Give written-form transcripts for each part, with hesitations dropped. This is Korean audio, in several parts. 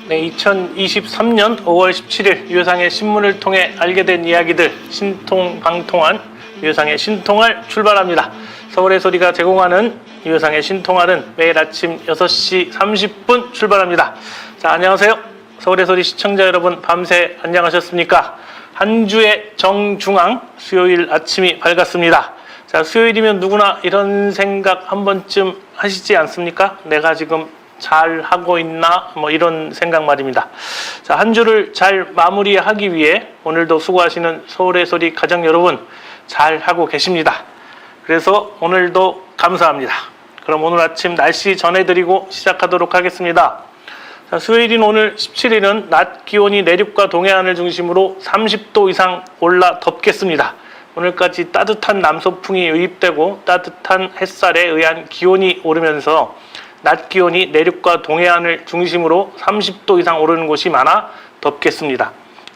네, 2023년 5월 17일 유효상의 신문을 통해 알게 된 이야기들 신통방통한 유효상의 신통할 출발합니다. 서울의 소리가 제공하는 유효상의 신통할은 매일 아침 6시 30분 출발합니다. 자, 안녕하세요. 서울의 소리 시청자 여러분, 밤새 안녕하셨습니까? 한 주의 정중앙 수요일 아침이 밝았습니다. 자, 수요일이면 누구나 이런 생각 한 번쯤 하시지 않습니까? 내가 지금 잘 하고 있나? 뭐 이런 생각 말입니다. 자, 한 주를 잘 마무리하기 위해 오늘도 수고하시는 서울의 소리 가족 여러분, 잘 하고 계십니다. 그래서 오늘도 감사합니다. 그럼 오늘 아침 날씨 전해드리고 시작하도록 하겠습니다. 자, 수요일인 오늘 17일은 낮 기온이 내륙과 동해안을 중심으로 30도 이상 올라 덥겠습니다. 오늘까지 따뜻한 남서풍이 유입되고 따뜻한 햇살에 의한 기온이 오르면서 낮 기온이 내륙과 동해안을 중심으로 30도 이상 오르는 곳이 많아 덥겠습니다.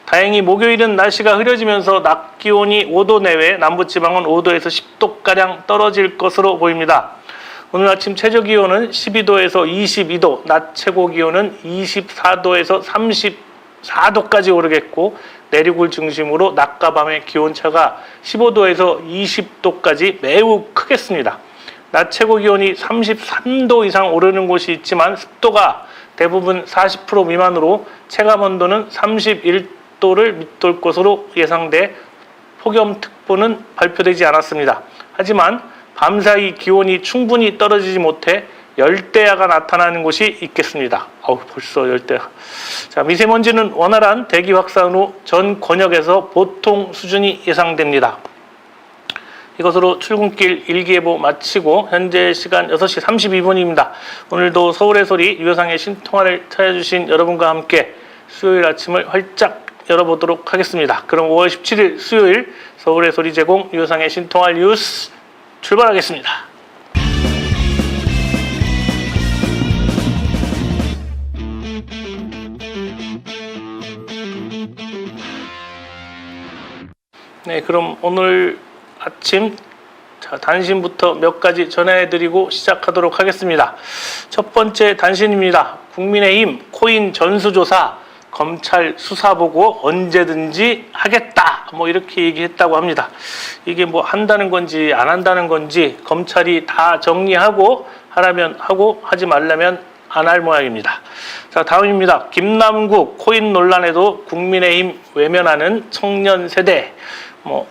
다행히 목요일은 날씨가 흐려지면서 낮 기온이 5도 내외, 남부지방은 5도에서 10도가량 떨어질 것으로 보입니다. 오늘 아침 최저 기온은 12도에서 22도, 낮 최고 기온은 24도에서 34도까지 오르겠고 내륙을 중심으로 낮과 밤의 기온차가 15도에서 20도까지 매우 크겠습니다. 낮 최고 기온이 33도 이상 오르는 곳이 있지만 습도가 대부분 40% 미만으로 체감 온도는 31도를 밑돌 것으로 예상돼 폭염특보는 발표되지 않았습니다. 하지만 밤사이 기온이 충분히 떨어지지 못해 열대야가 나타나는 곳이 있겠습니다. 벌써 열대야. 자, 미세먼지는 원활한 대기 확산으로 전 권역에서 보통 수준이 예상됩니다. 이것으로 출근길 일기예보 마치고 현재 시간 6시 32분입니다. 오늘도 서울의 소리 유효상의 신통화를 찾아주신 여러분과 함께 수요일 아침을 활짝 열어보도록 하겠습니다. 그럼 5월 17일 수요일 서울의 소리 제공 유효상의 신통화 뉴스 출발하겠습니다. 네, 그럼 오늘 아침 단신부터 몇 가지 전해드리고 시작하도록 하겠습니다. 첫 번째 단신입니다. 국민의힘 코인 전수조사 검찰 수사보고 언제든지 하겠다, 뭐 이렇게 얘기했다고 합니다. 이게 뭐 한다는 건지 안 한다는 건지 검찰이 다 정리하고 하라면 하고 하지 말라면 안 할 모양입니다. 자, 다음입니다. 김남국 코인 논란에도 국민의힘 외면하는 청년 세대, 뭐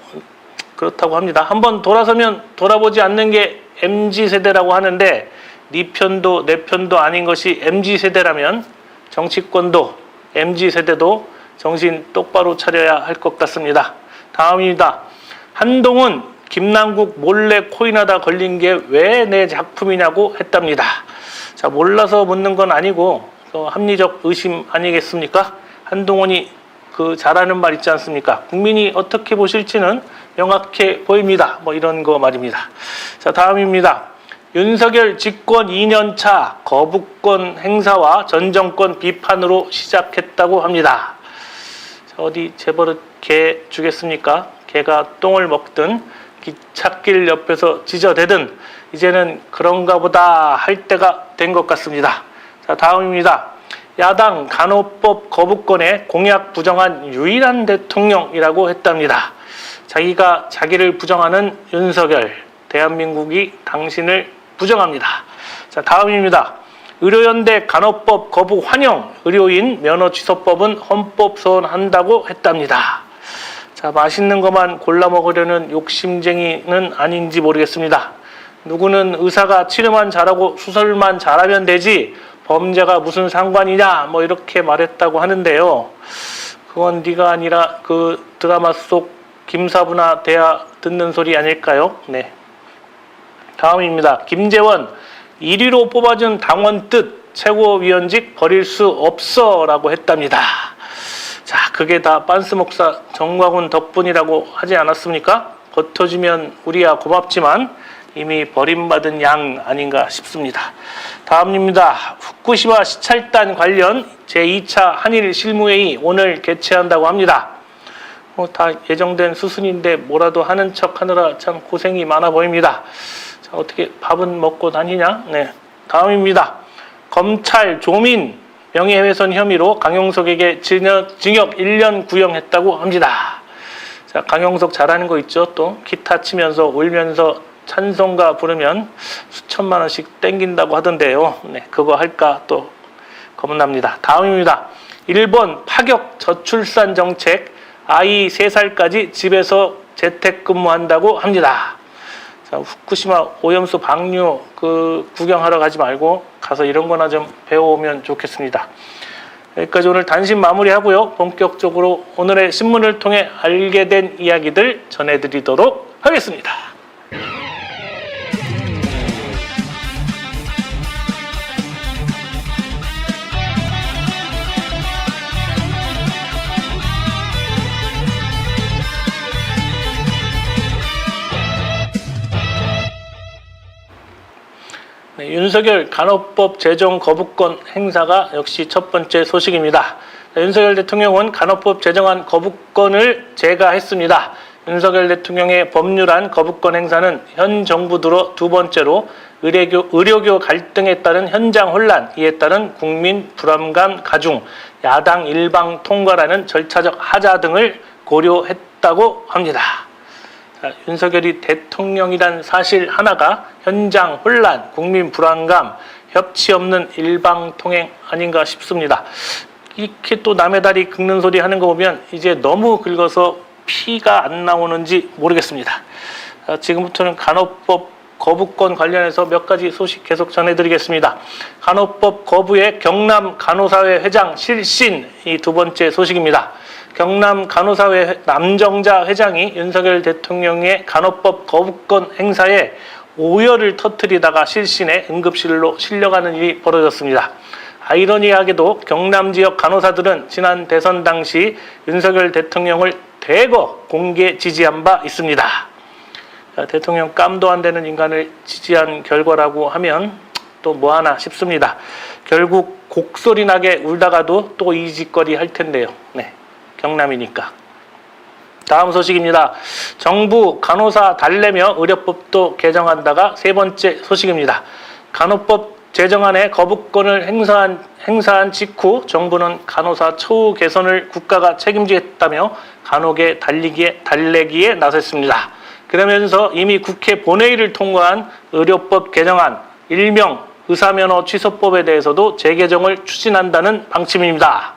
그렇다고 합니다. 한번 돌아서면 돌아보지 않는 게 MZ세대라고 하는데 네 편도 내 편도 아닌 것이 MZ세대라면 정치권도 MZ세대도 정신 똑바로 차려야 할 것 같습니다. 다음입니다. 한동훈 김남국 몰래 코인하다 걸린 게 왜 내 작품이냐고 했답니다. 자, 몰라서 묻는 건 아니고 합리적 의심 아니겠습니까? 한동훈이 잘하는 말 있지 않습니까? 국민이 어떻게 보실지는 명확해 보입니다. 뭐 이런 거 말입니다. 자, 다음입니다. 윤석열 집권 2년차 거부권 행사와 전 정권 비판으로 시작했다고 합니다. 자, 어디 재벌은 개 주겠습니까? 개가 똥을 먹든 기찻길 옆에서 지저대든 이제는 그런가 보다 할 때가 된 것 같습니다. 자, 다음입니다. 야당 간호법 거부권에 공약 부정한 유일한 대통령이라고 했답니다. 자기가 자기를 부정하는 윤석열, 대한민국이 당신을 부정합니다. 자, 다음입니다. 의료연대 간호법 거부 환영, 의료인 면허 취소법은 헌법 소원한다고 했답니다. 자, 맛있는 것만 골라 먹으려는 욕심쟁이는 아닌지 모르겠습니다. 누구는 의사가 치료만 잘하고 수술만 잘하면 되지 범죄가 무슨 상관이냐, 뭐 이렇게 말했다고 하는데요. 그건 네가 아니라 그 드라마 속 김사부나 대야 듣는 소리 아닐까요? 네. 다음입니다. 김재원 1위로 뽑아준 당원 뜻 최고위원직 버릴 수 없어 라고 했답니다. 자, 그게 다 빤스 목사 정광훈 덕분이라고 하지 않았습니까? 버텨주면 우리야 고맙지만 이미 버림받은 양 아닌가 싶습니다. 다음입니다. 후쿠시마 시찰단 관련 제2차 한일 실무회의 오늘 개최한다고 합니다. 다 예정된 수순인데 뭐라도 하는 척 하느라 참 고생이 많아 보입니다. 자, 어떻게 밥은 먹고 다니냐? 네. 다음입니다. 검찰 조민 명예훼손 혐의로 강용석에게 징역 1년 구형했다고 합니다. 자, 강용석 잘하는 거 있죠? 또 기타 치면서 울면서 찬송가 부르면 수천만 원씩 땡긴다고 하던데요. 네, 그거 할까 또 겁납니다. 다음입니다. 일본 파격 저출산 정책, 아이 3살까지 집에서 재택근무한다고 합니다. 자, 후쿠시마 오염수 방류 구경하러 가지 말고 가서 이런 거나 좀 배워오면 좋겠습니다. 여기까지 오늘 단신 마무리하고요. 본격적으로 오늘의 신문을 통해 알게 된 이야기들 전해드리도록 하겠습니다. 네, 윤석열 간호법 제정 거부권 행사가 역시 첫 번째 소식입니다. 윤석열 대통령은 간호법 제정안 거부권을 제거했습니다. 윤석열 대통령의 법률안 거부권 행사는 현 정부 들어 두 번째로 의료교 갈등에 따른 현장 혼란, 이에 따른 국민 불안감 가중, 야당 일방 통과라는 절차적 하자 등을 고려했다고 합니다. 자, 윤석열이 대통령이란 사실 하나가 현장 혼란, 국민 불안감, 협치 없는 일방통행 아닌가 싶습니다. 이렇게 또 남의 다리 긁는 소리 하는 거 보면 이제 너무 긁어서 피가 안 나오는지 모르겠습니다. 자, 지금부터는 간호법 거부권 관련해서 몇 가지 소식 계속 전해드리겠습니다. 간호법 거부의 경남 간호사회 회장 실신, 이 두 번째 소식입니다. 경남 간호사회 남정자 회장이 윤석열 대통령의 간호법 거부권 행사에 오열을 터뜨리다가 실신해 응급실로 실려가는 일이 벌어졌습니다. 아이러니하게도 경남 지역 간호사들은 지난 대선 당시 윤석열 대통령을 대거 공개 지지한 바 있습니다. 대통령 깜도 안 되는 인간을 지지한 결과라고 하면 또 뭐하나 싶습니다. 결국 곡소리 나게 울다가도 또 이 짓거리 할 텐데요. 네, 경남이니까. 다음 소식입니다. 정부 간호사 달래며 의료법도 개정한다가 세 번째 소식입니다. 간호법 제정안에 거부권을 행사한 직후 정부는 간호사 처우 개선을 국가가 책임지겠다며 간호계 달래기에 나섰습니다. 그러면서 이미 국회 본회의를 통과한 의료법 개정안, 일명 의사면허 취소법에 대해서도 재개정을 추진한다는 방침입니다.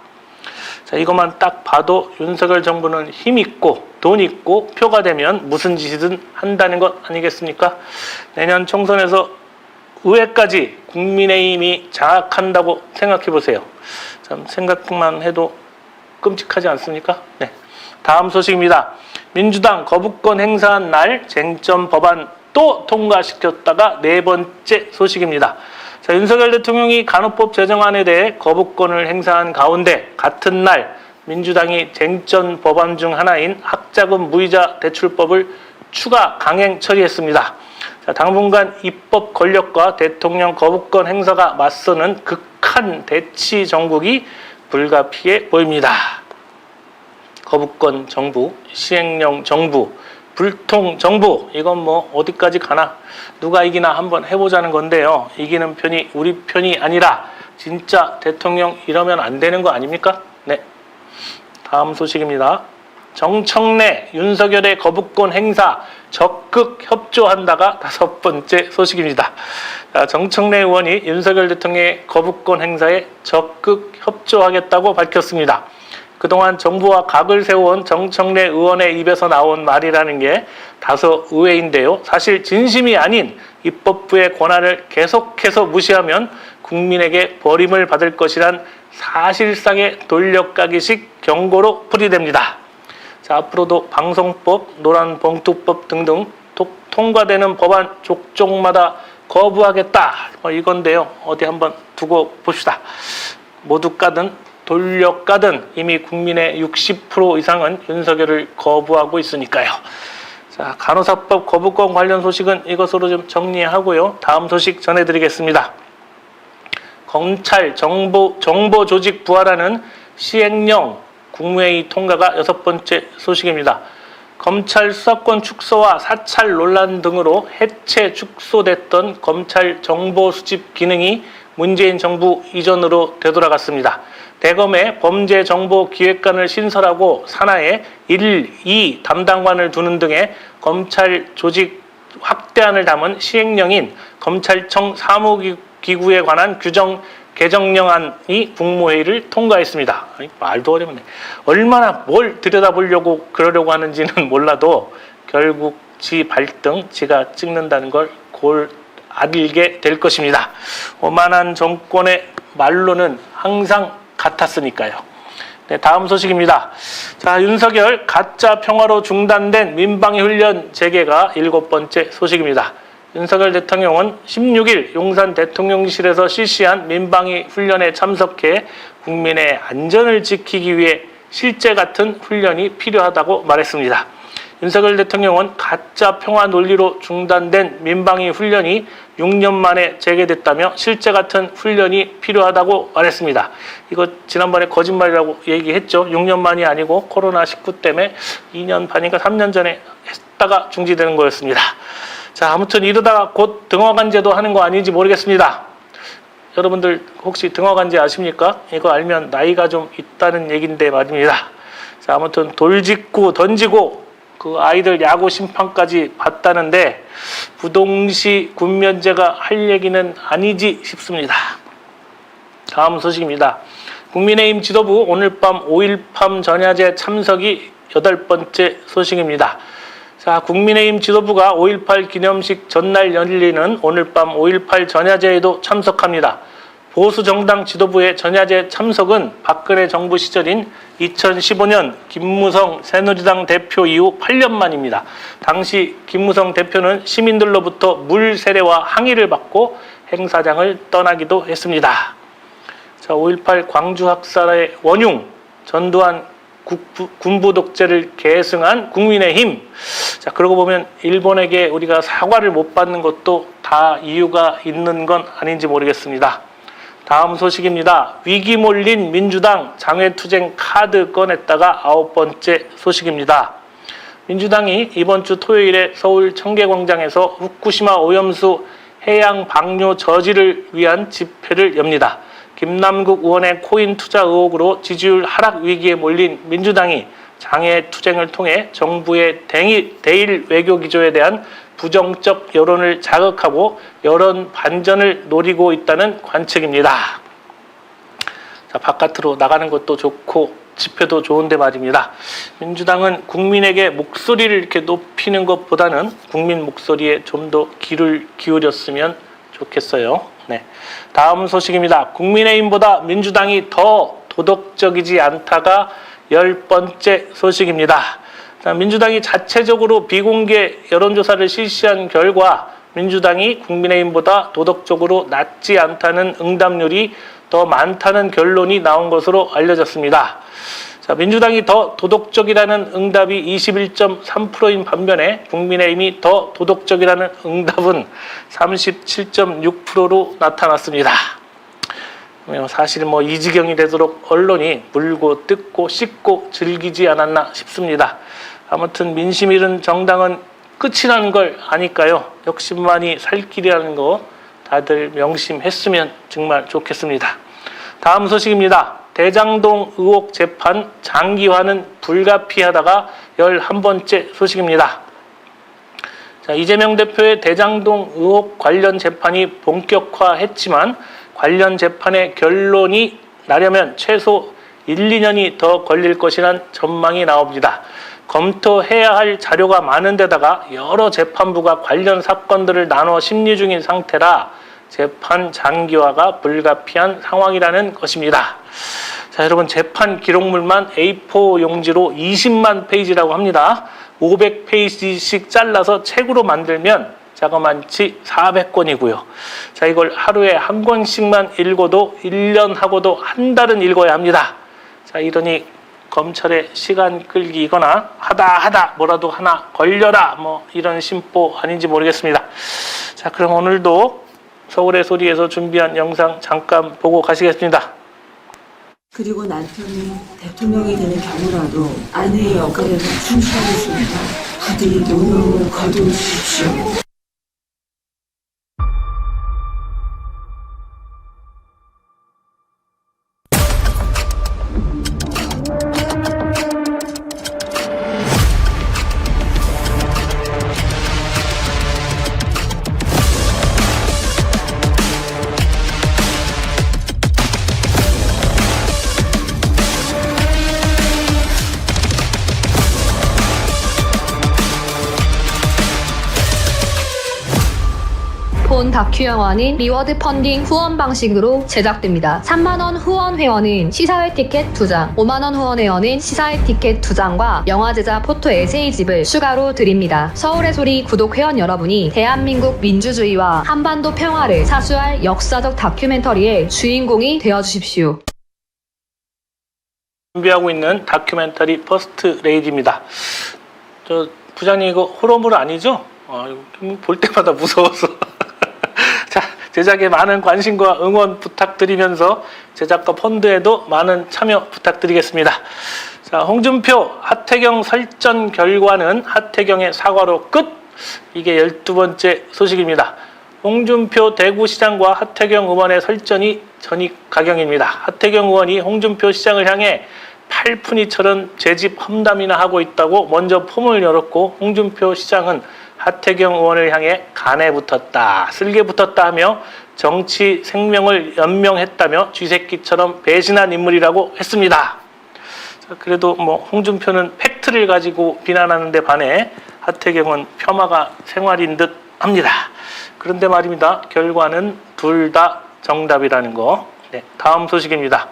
자, 이것만 딱 봐도 윤석열 정부는 힘 있고 돈 있고 표가 되면 무슨 짓이든 한다는 것 아니겠습니까? 내년 총선에서 의회까지 국민의힘이 장악한다고 생각해 보세요. 참 생각만 해도 끔찍하지 않습니까? 네. 다음 소식입니다. 민주당 거부권 행사한 날 쟁점 법안 또 통과시켰다가 네 번째 소식입니다. 자, 윤석열 대통령이 간호법 제정안에 대해 거부권을 행사한 가운데 같은 날 민주당이 쟁점 법안 중 하나인 학자금 무이자 대출법을 추가 강행 처리했습니다. 자, 당분간 입법 권력과 대통령 거부권 행사가 맞서는 극한 대치 정국이 불가피해 보입니다. 거부권 정부, 시행령 정부, 불통 정부, 이건 뭐 어디까지 가나 누가 이기나 한번 해보자는 건데요. 이기는 편이 우리 편이 아니라 진짜 대통령 이러면 안 되는 거 아닙니까? 네. 다음 소식입니다. 정청래 윤석열의 거부권 행사 적극 협조한다가 다섯 번째 소식입니다. 정청래 의원이 윤석열 대통령의 거부권 행사에 적극 협조하겠다고 밝혔습니다. 그동안 정부와 각을 세워온 정청래 의원의 입에서 나온 말이라는 게 다소 의외인데요. 사실 진심이 아닌 입법부의 권한을 계속해서 무시하면 국민에게 버림을 받을 것이란 사실상의 돌려까기식 경고로 풀이됩니다. 자, 앞으로도 방송법, 노란봉투법 등등 통과되는 법안 족족마다 거부하겠다, 이건데요. 어디 한번 두고 봅시다. 모두 까든 돌려 까든 이미 국민의 60% 이상은 윤석열을 거부하고 있으니까요. 자, 간호사법 거부권 관련 소식은 이것으로 좀 정리하고요. 다음 소식 전해드리겠습니다. 검찰 정보조직 부활하는 시행령 국무회의 통과가 6번째 소식입니다. 검찰 수사권 축소와 사찰 논란 등으로 해체 축소됐던 검찰 정보 수집 기능이 문재인 정부 이전으로 되돌아갔습니다. 대검에 범죄정보기획관을 신설하고 산하에 1, 2 담당관을 두는 등의 검찰 조직 확대안을 담은 시행령인 검찰청 사무기구에 관한 규정 개정령안이 국무회의를 통과했습니다. 말도 어렵네. 얼마나 뭘 들여다보려고 그러려고 하는지는 몰라도 결국 지 발등 지가 찍는다는 걸 알게 될 것입니다. 오만한 정권의 말로는 항상 같았으니까요. 네, 다음 소식입니다. 자, 윤석열 가짜 평화로 중단된 민방위 훈련 재개가 7번째 소식입니다. 윤석열 대통령은 16일 용산 대통령실에서 실시한 민방위 훈련에 참석해 국민의 안전을 지키기 위해 실제 같은 훈련이 필요하다고 말했습니다. 윤석열 대통령은 가짜 평화 논리로 중단된 민방위 훈련이 6년 만에 재개됐다며 실제 같은 훈련이 필요하다고 말했습니다. 이거 지난번에 거짓말이라고 얘기했죠. 6년 만이 아니고 코로나19 때문에 2년 반인가 3년 전에 했다가 중지되는 거였습니다. 자, 아무튼 이러다가 곧 등허간제도 하는 거 아닌지 모르겠습니다. 여러분들 혹시 등허간제 아십니까? 이거 알면 나이가 좀 있다는 얘기인데 말입니다. 자, 아무튼 돌직구 던지고 그 아이들 야구 심판까지 봤다는데 부동시 군면제가 할 얘기는 아니지 싶습니다. 다음 소식입니다. 국민의힘 지도부 오늘 밤 5.18 전야제 참석이 8번째 소식입니다. 자, 국민의힘 지도부가 5.18 기념식 전날 열리는 오늘 밤 5.18 전야제에도 참석합니다. 보수 정당 지도부의 전야제 참석은 박근혜 정부 시절인 2015년 김무성 새누리당 대표 이후 8년 만입니다. 당시 김무성 대표는 시민들로부터 물 세례와 항의를 받고 행사장을 떠나기도 했습니다. 자, 5.18 광주 학살의 원흉 전두환 군부 독재를 계승한 국민의힘. 자, 그러고 보면 일본에게 우리가 사과를 못 받는 것도 다 이유가 있는 건 아닌지 모르겠습니다. 다음 소식입니다. 위기 몰린 민주당 장외투쟁 카드 꺼냈다가 9번째 소식입니다. 민주당이 이번 주 토요일에 서울 청계광장에서 후쿠시마 오염수 해양 방류 저지를 위한 집회를 엽니다. 김남국 의원의 코인 투자 의혹으로 지지율 하락 위기에 몰린 민주당이 장외투쟁을 통해 정부의 대일 외교 기조에 대한 부정적 여론을 자극하고 여론 반전을 노리고 있다는 관측입니다. 자, 바깥으로 나가는 것도 좋고 집회도 좋은데 말입니다. 민주당은 국민에게 목소리를 이렇게 높이는 것보다는 국민 목소리에 좀 더 귀를 기울였으면 좋겠어요. 네, 다음 소식입니다. 국민의힘보다 민주당이 더 도덕적이지 않다가 10번째 소식입니다. 자, 민주당이 자체적으로 비공개 여론조사를 실시한 결과 민주당이 국민의힘보다 도덕적으로 낮지 않다는 응답률이 더 많다는 결론이 나온 것으로 알려졌습니다. 자, 민주당이 더 도덕적이라는 응답이 21.3%인 반면에 국민의힘이 더 도덕적이라는 응답은 37.6%로 나타났습니다. 사실 이 지경이 되도록 언론이 물고 뜯고 씻고 즐기지 않았나 싶습니다. 아무튼 민심 잃은 정당은 끝이라는 걸 아니까요. 욕심만이 살 길이라는 거 다들 명심했으면 정말 좋겠습니다. 다음 소식입니다. 대장동 의혹 재판 장기화는 불가피하다가 11번째 소식입니다. 자, 이재명 대표의 대장동 의혹 관련 재판이 본격화했지만 관련 재판의 결론이 나려면 최소 1, 2년이 더 걸릴 것이란 전망이 나옵니다. 검토해야 할 자료가 많은 데다가 여러 재판부가 관련 사건들을 나눠 심리 중인 상태라 재판 장기화가 불가피한 상황이라는 것입니다. 자, 여러분, 재판 기록물만 A4 용지로 20만 페이지라고 합니다. 500페이지씩 잘라서 책으로 만들면 자그만치 400권이고요. 자, 이걸 하루에 한 권씩만 읽어도 1년 하고도 한 달은 읽어야 합니다. 자, 이러니 검찰의 시간 끌기이거나 하다 뭐라도 하나 걸려라 뭐 이런 심보 아닌지 모르겠습니다. 자, 그럼 오늘도 서울의 소리에서 준비한 영상 잠깐 보고 가시겠습니다. 그리고 남편이 대통령이 되는 경우라도 아내의 역할에서 충실하겠습니다. 부디 노력을 거두십시오. 본 다큐 영화는 리워드 펀딩 후원 방식으로 제작됩니다. 3만원 후원 회원은 시사회 티켓 2장, 5만원 후원 회원은 시사회 티켓 2장과 영화 제작 포토 에세이집을 추가로 드립니다. 서울의 소리 구독 회원 여러분이 대한민국 민주주의와 한반도 평화를 사수할 역사적 다큐멘터리의 주인공이 되어주십시오. 준비하고 있는 다큐멘터리 퍼스트 레이디입니다. 저 부장님 이거 호러물 아니죠? 볼 때마다 무서워서. 자, 제작에 많은 관심과 응원 부탁드리면서 제작과 펀드에도 많은 참여 부탁드리겠습니다. 자, 홍준표, 하태경 설전 결과는 하태경의 사과로 끝! 이게 12번째 소식입니다. 홍준표 대구시장과 하태경 의원의 설전이 전입가경입니다. 하태경 의원이 홍준표 시장을 향해 팔푼이처럼 재집 험담이나 하고 있다고 먼저 폼을 열었고, 홍준표 시장은 하태경 의원을 향해 간에 붙었다, 쓸개 붙었다 하며 정치 생명을 연명했다며 쥐새끼처럼 배신한 인물이라고 했습니다. 자, 그래도 홍준표는 팩트를 가지고 비난하는 데 반해 하태경은 폄하가 생활인 듯 합니다. 그런데 말입니다. 결과는 둘 다 정답이라는 거. 네, 다음 소식입니다.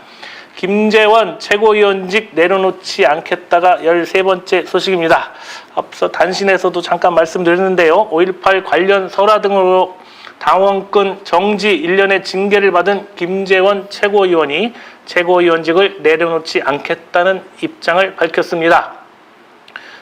김재원 최고위원직 내려놓지 않겠다가 13번째 소식입니다. 앞서 단신에서도 잠깐 말씀드렸는데요. 5.18 관련 설화 등으로 당원권 정지 1년의 징계를 받은 김재원 최고위원이 최고위원직을 내려놓지 않겠다는 입장을 밝혔습니다.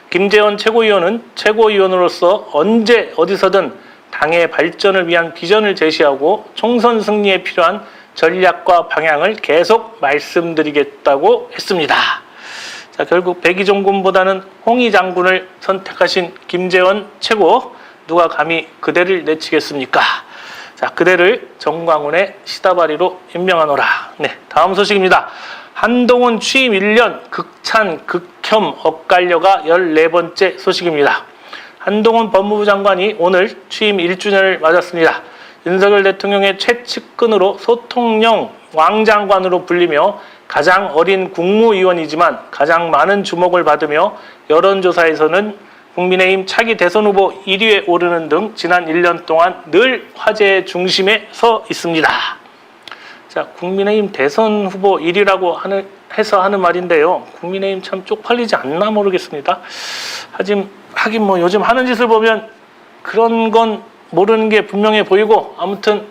김재원 최고위원은 최고위원으로서 언제 어디서든 당의 발전을 위한 비전을 제시하고 총선 승리에 필요한 전략과 방향을 계속 말씀드리겠다고 했습니다. 자, 결국 백의종군보다는 홍의 장군을 선택하신 김재원 최고, 누가 감히 그대를 내치겠습니까? 자, 그대를 정광훈의 시다바리로 임명하노라. 네, 다음 소식입니다. 한동훈 취임 1년 극찬 극혐 엇갈려가 14번째 소식입니다. 한동훈 법무부 장관이 오늘 취임 1주년을 맞았습니다. 윤석열 대통령의 최측근으로 소통령 왕장관으로 불리며 가장 어린 국무위원이지만 가장 많은 주목을 받으며 여론조사에서는 국민의힘 차기 대선 후보 1위에 오르는 등 지난 1년 동안 늘 화제의 중심에 서 있습니다. 자, 국민의힘 대선 후보 1위라고 해서 하는 말인데요. 국민의힘 참 쪽팔리지 않나 모르겠습니다. 하긴 요즘 하는 짓을 보면 그런 건 모르는 게 분명해 보이고, 아무튼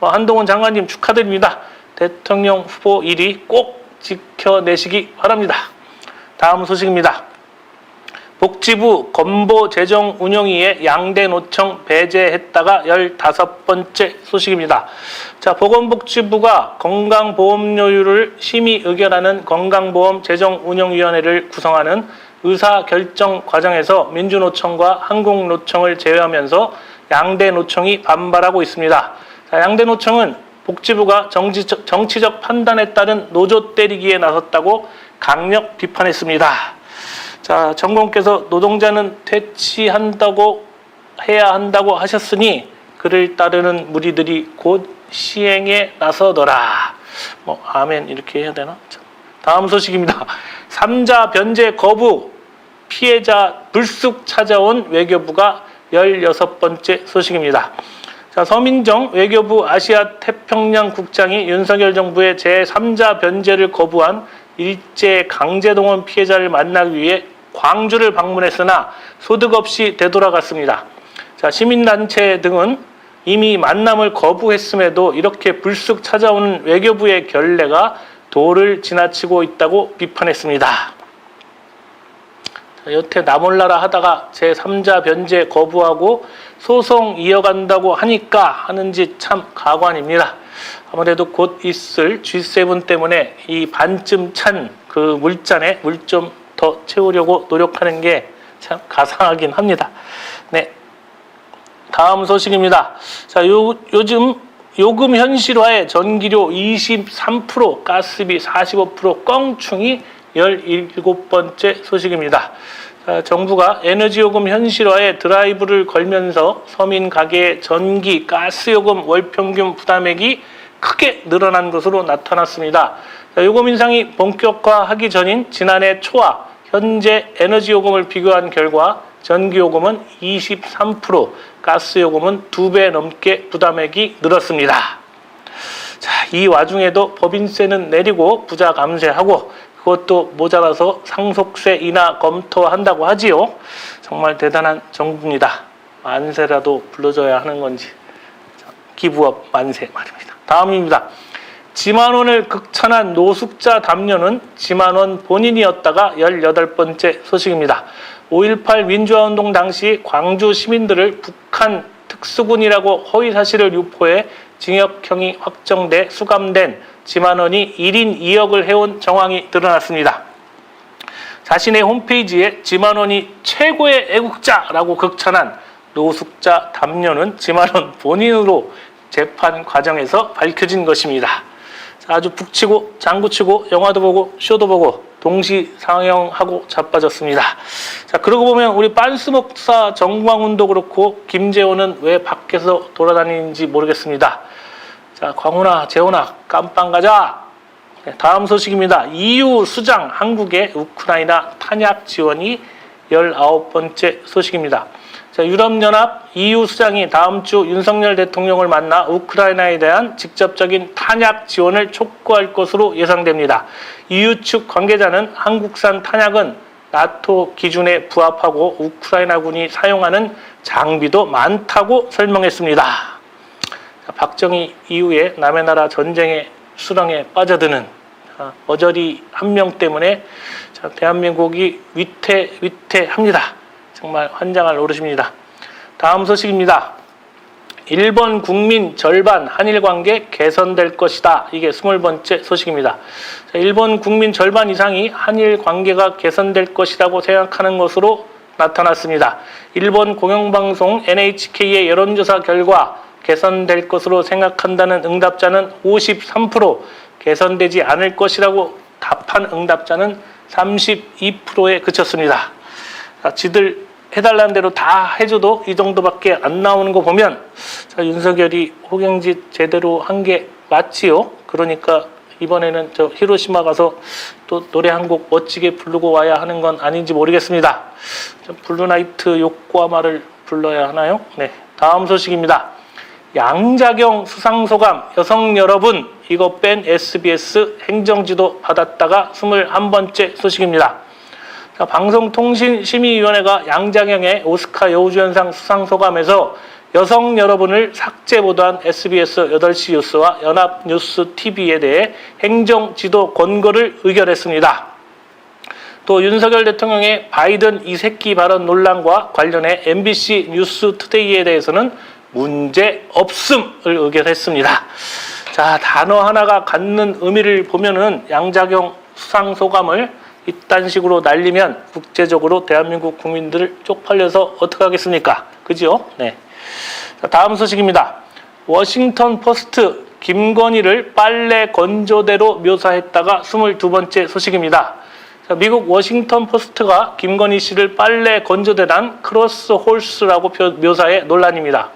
한동훈 장관님 축하드립니다. 대통령 후보 1위 꼭 지켜내시기 바랍니다. 다음 소식입니다. 복지부 건보재정운영위에 양대노청 배제했다가 15번째 소식입니다. 자, 보건복지부가 건강보험료율을 심의 의결하는 건강보험재정운영위원회를 구성하는 의사결정 과정에서 민주노총과 한국노총을 제외하면서 양대노총이 반발하고 있습니다. 자, 양대노총은 복지부가 정치적 판단에 따른 노조 때리기에 나섰다고 강력 비판했습니다. 자, 정공께서 노동자는 해야 한다고 하셨으니 그를 따르는 무리들이 곧 시행에 나서더라. 아멘 이렇게 해야 되나? 다음 소식입니다. 3자 변제 거부 피해자 불쑥 찾아온 외교부가 16번째 소식입니다. 자, 서민정 외교부 아시아 태평양 국장이 윤석열 정부의 제3자 변제를 거부한 일제 강제동원 피해자를 만나기 위해 광주를 방문했으나 소득 없이 되돌아갔습니다. 자, 시민단체 등은 이미 만남을 거부했음에도 이렇게 불쑥 찾아오는 외교부의 결례가 도를 지나치고 있다고 비판했습니다. 여태 나 몰라라 하다가 제3자 변제 거부하고 소송 이어간다고 하니까 하는지 참 가관입니다. 아무래도 곧 있을 G7 때문에 이 반쯤 찬 그 물잔에 물 좀 더 채우려고 노력하는 게 참 가상하긴 합니다. 네, 다음 소식입니다. 자, 요즘 요금 현실화에 전기료 23%, 가스비 45% 껑충이 17번째 소식입니다. 자, 정부가 에너지요금 현실화에 드라이브를 걸면서 서민 가계의 전기, 가스요금 월평균 부담액이 크게 늘어난 것으로 나타났습니다. 자, 요금 인상이 본격화하기 전인 지난해 초와 현재 에너지요금을 비교한 결과 전기요금은 23%, 가스요금은 2배 넘게 부담액이 늘었습니다. 자, 이 와중에도 법인세는 내리고 부자 감세하고 그것도 모자라서 상속세 인하 검토한다고 하지요. 정말 대단한 정부입니다. 만세라도 불러줘야 하는 건지. 기부업 만세 말입니다. 다음입니다. 지만원을 극찬한 노숙자 담요는 지만원 본인이었다가 18번째 소식입니다. 5.18 민주화운동 당시 광주 시민들을 북한 특수군이라고 허위사실을 유포해 징역형이 확정돼 수감된 지만원이 1인 2역을 해온 정황이 드러났습니다. 자신의 홈페이지에 지만원이 최고의 애국자라고 극찬한 노숙자 담요는 지만원 본인으로 재판 과정에서 밝혀진 것입니다. 아주 북치고 장구치고 영화도 보고 쇼도 보고 동시상영하고 자빠졌습니다. 자, 그러고 보면 우리 빤스 목사 정광훈도 그렇고 김재호는 왜 밖에서 돌아다니는지 모르겠습니다. 자, 광훈아, 재호나 깜빵 가자. 네, 다음 소식입니다. EU 수장 한국의 우크라이나 탄약 지원이 19번째 소식입니다. 자, 유럽연합 EU 수장이 다음 주 윤석열 대통령을 만나 우크라이나에 대한 직접적인 탄약 지원을 촉구할 것으로 예상됩니다. EU 측 관계자는 한국산 탄약은 나토 기준에 부합하고 우크라이나군이 사용하는 장비도 많다고 설명했습니다. 자, 박정희 이후에 남의 나라 전쟁의 수렁에 빠져드는 어저리 한 명 때문에 대한민국이 위태합니다. 정말 환장할 노릇입니다. 다음 소식입니다. 일본 국민 절반 한일 관계 개선될 것이다. 이게 20번째 소식입니다. 일본 국민 절반 이상이 한일 관계가 개선될 것이라고 생각하는 것으로 나타났습니다. 일본 공영방송 NHK의 여론조사 결과 개선될 것으로 생각한다는 응답자는 53%, 개선되지 않을 것이라고 답한 응답자는 32%에 그쳤습니다. 지들 해달라는 대로 다 해줘도 이 정도밖에 안 나오는 거 보면 윤석열이 호갱짓 제대로 한 게 맞지요. 그러니까 이번에는 저 히로시마 가서 또 노래 한 곡 멋지게 부르고 와야 하는 건 아닌지 모르겠습니다. 블루나이트 요코하마를 불러야 하나요? 네, 다음 소식입니다. 양자경 수상소감 여성 여러분 이거 뺀 SBS 행정지도 받았다가 21번째 소식입니다. 방송통신심의위원회가 양자경의 오스카 여우주연상 수상소감에서 여성 여러분을 삭제 보도한 SBS 8시 뉴스와 연합뉴스TV에 대해 행정지도 권고를 의결했습니다. 또 윤석열 대통령의 바이든 이 새끼 발언 논란과 관련해 MBC 뉴스투데이에 대해서는 문제 없음을 의결했습니다. 자, 단어 하나가 갖는 의미를 보면은 양자경 수상소감을 이딴 식으로 날리면 국제적으로 대한민국 국민들을 쪽팔려서 어떡하겠습니까? 그죠? 네. 자, 다음 소식입니다. 워싱턴 포스트 김건희를 빨래 건조대로 묘사했다가 22번째 소식입니다. 자, 미국 워싱턴 포스트가 김건희 씨를 빨래 건조대란 크로스 홀스라고 묘사해 논란입니다.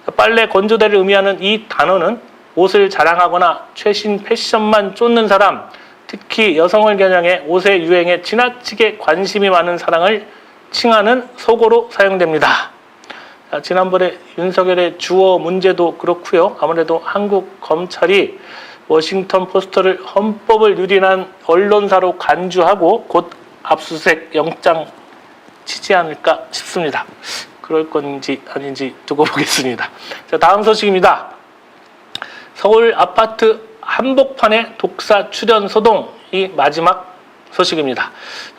자, 빨래 건조대를 의미하는 이 단어는 옷을 자랑하거나 최신 패션만 쫓는 사람, 특히 여성을 겨냥해 옷의 유행에 지나치게 관심이 많은 사람을 칭하는 속어로 사용됩니다. 자, 지난번에 윤석열의 주어 문제도 그렇고요. 아무래도 한국 검찰이 워싱턴 포스트를 헌법을 유린한 언론사로 간주하고 곧 압수수색 영장 치지 않을까 싶습니다. 그럴 건지 아닌지 두고 보겠습니다. 자, 다음 소식입니다. 서울 아파트 한복판에 독사 출연 소동, 이 마지막 소식입니다.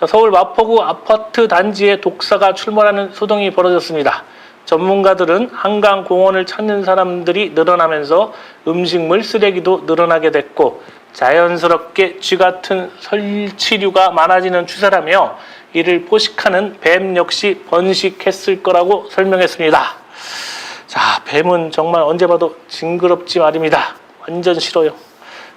서울 마포구 아파트 단지에 독사가 출몰하는 소동이 벌어졌습니다. 전문가들은 한강공원을 찾는 사람들이 늘어나면서 음식물 쓰레기도 늘어나게 됐고 자연스럽게 쥐 같은 설치류가 많아지는 추세라며 이를 포식하는 뱀 역시 번식했을 거라고 설명했습니다. 자, 뱀은 정말 언제 봐도 징그럽지 말입니다. 완전 싫어요.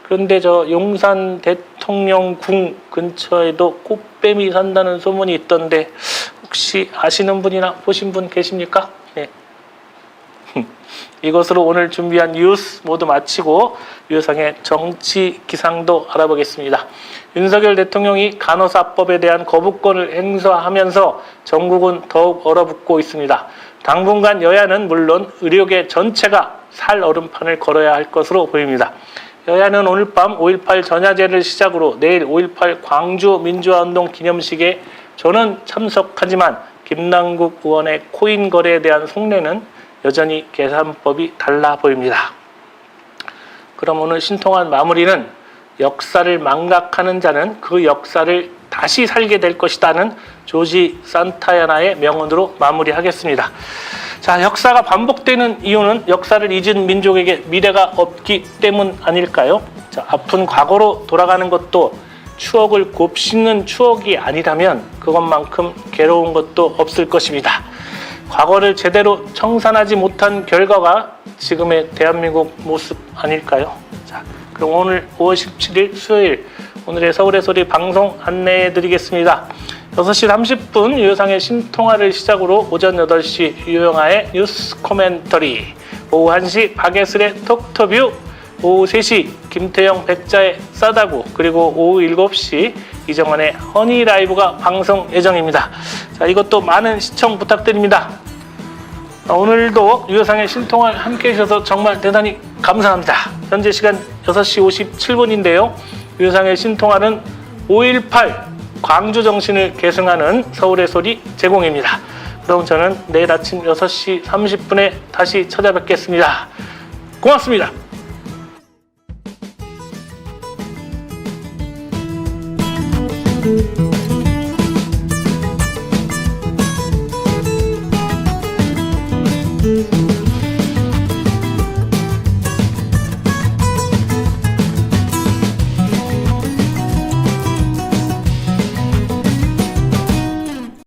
그런데 저 용산 대통령궁 근처에도 꽃뱀이 산다는 소문이 있던데 혹시 아시는 분이나 보신 분 계십니까? 네. 이것으로 오늘 준비한 뉴스 모두 마치고 유효상의 정치 기상도 알아보겠습니다. 윤석열 대통령이 간호사법에 대한 거부권을 행사하면서 전국은 더욱 얼어붙고 있습니다. 당분간 여야는 물론 의료계 전체가 살 얼음판을 걸어야 할 것으로 보입니다. 여야는 오늘 밤 5.18 전야제를 시작으로 내일 5.18 광주 민주화운동 기념식에 저는 참석하지만 김남국 의원의 코인 거래에 대한 속내는 여전히 계산법이 달라 보입니다. 그럼 오늘 신통한 마무리는 역사를 망각하는 자는 그 역사를 다시 살게 될 것이라는 조지 산타야나의 명언으로 마무리하겠습니다. 자, 역사가 반복되는 이유는 역사를 잊은 민족에게 미래가 없기 때문 아닐까요? 자, 아픈 과거로 돌아가는 것도 추억을 곱씹는 추억이 아니라면 그것만큼 괴로운 것도 없을 것입니다. 과거를 제대로 청산하지 못한 결과가 지금의 대한민국 모습 아닐까요? 자, 그럼 오늘 5월 17일 수요일 오늘의 서울의 소리 방송 안내해 드리겠습니다. 6시 30분 유효상의 신통화를 시작으로 오전 8시 유영아의 뉴스 코멘터리, 오후 1시 박예슬의 톡터뷰, 오후 3시 김태형 백자의 싸다구, 그리고 오후 7시 이정환의 허니 라이브가 방송 예정입니다. 자, 이것도 많은 시청 부탁드립니다. 오늘도 유효상의 신통화를 함께 해주셔서 정말 대단히 감사합니다. 현재 시간 6시 57분인데요. 유효상의 신통화는 5.18 광주 정신을 계승하는 서울의 소리 제공입니다. 그럼 저는 내일 아침 6시 30분에 다시 찾아뵙겠습니다. 고맙습니다. thank you